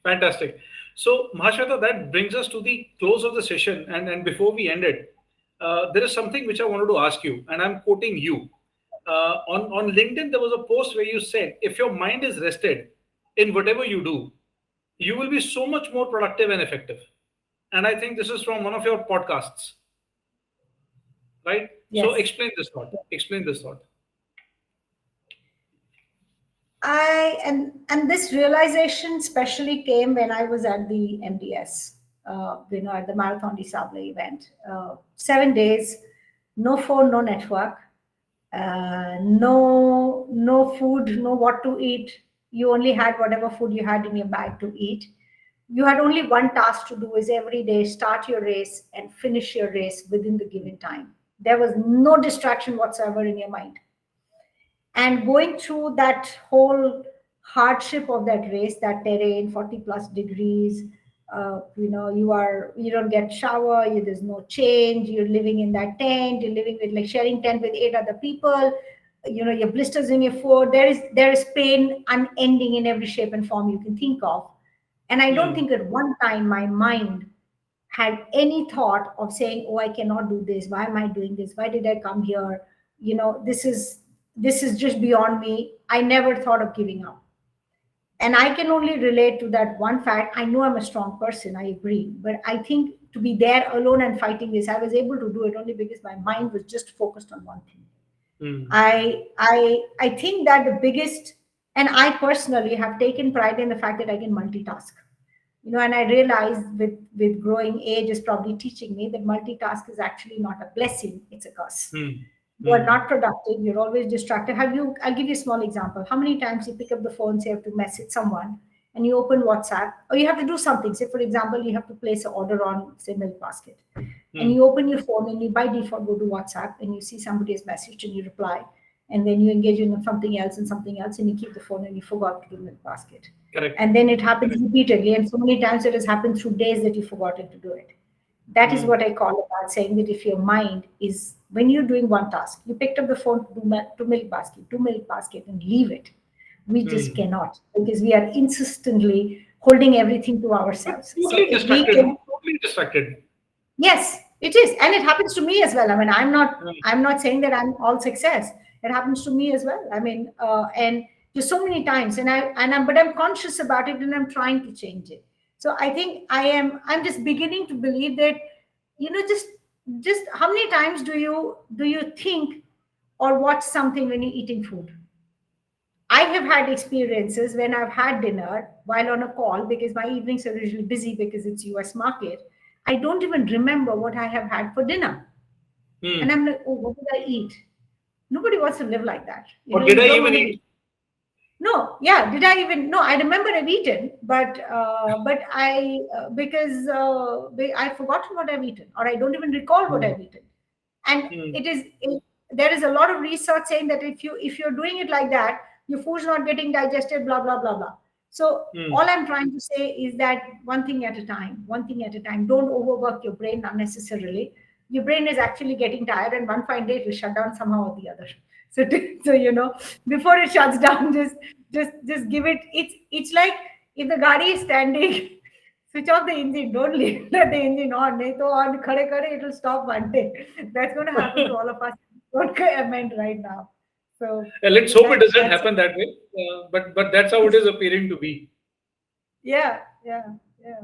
Fantastic. So, Mahasweta, that brings us to the close of the session. And before we end it, there is something which I wanted to ask you, and I'm quoting you. On LinkedIn, there was a post where you said, if your mind is rested in whatever you do, you will be so much more productive and effective. And I think this is from one of your podcasts, right? So, Yes. explain this thought. Explain this thought. And this realization especially came when I was at the MDS, at the Marathon de Sable event. 7 days, no phone, no network, no food, no what to eat. You only had whatever food you had in your bag to eat. You had only one task to do: is every day start your race and finish your race within the given time. There was no distraction whatsoever in your mind. And going through that whole hardship of that race, that terrain, 40 plus degrees, you don't get shower, there's no change, you're living in that tent, you're living with, like, sharing tent with 8 other people, your blisters in your foot, there is pain unending in every shape and form you can think of. And I don't Hmm. think at one time my mind had any thought of saying, oh, I cannot do this, why am I doing this, why did I come here, this is just beyond me. I never thought of giving up. And I can only relate to that one fact. I know I'm a strong person, I agree, but I think to be there alone and fighting this, I was able to do it only because my mind was just focused on one thing. Hmm. I think that the biggest, and I personally have taken pride in the fact that I can multitask. And I realized with growing age is probably teaching me that multitask is actually not a blessing, it's a curse. Hmm. You are Hmm. not productive, you're always distracted. I'll give you a small example. How many times you pick up the phone, say you have to message someone, and you open WhatsApp, or you have to do something, say for example you have to place an order on, say, milk basket, and Hmm. you open your phone and you by default go to WhatsApp and you see somebody's message and you reply, and then you engage in something else and you keep the phone and you forgot to do milk basket. Correct. And then it happens repeatedly, and so many times it has happened through days that you've forgotten to do it. That is Hmm. what I call about saying that if your mind is, when you're doing one task, you picked up the phone to milk basket and leave it. We just Hmm. cannot, because we are insistently holding everything to We're ourselves. So totally if we distracted. can, No? Totally distracted. yes, it is, and it happens to me as well. I mean, i'm not Hmm. i'm not saying that I'm all success. It happens to me as well. I mean, and just so many times, but I'm conscious about it and I'm trying to change it. So I think I'm just beginning to believe that, just how many times do you think or watch something when you're eating food? I have had experiences when I've had dinner while on a call, because my evenings are usually busy because it's US market. I don't even remember what I have had for dinner. And Hmm. I'm like, oh, what did I eat? Nobody wants to live like that. Or did You I don't even want eat? to. No, yeah, did I even? No, I remember I've eaten, but I've forgotten what I've eaten, or I don't even recall what Hmm. I've eaten. And Hmm. there is a lot of research saying that if you're doing it like that, your food's not getting digested, blah blah blah blah. So Hmm. all I'm trying to say is that one thing at a time, one thing at a time. Don't overwork your brain unnecessarily. Your brain is actually getting tired, and one fine day it will shut down somehow or the other. So before it shuts down, just give it. It's like if the gadi is standing. Switch off the engine. Don't leave let the engine on. नहीं तो on खड़े खड़े it will stop one day. That's going to happen to all of us. What I meant right now. So Let's hope it doesn't that's it. happen that way. But that's how it is appearing to be. Yeah, yeah, yeah.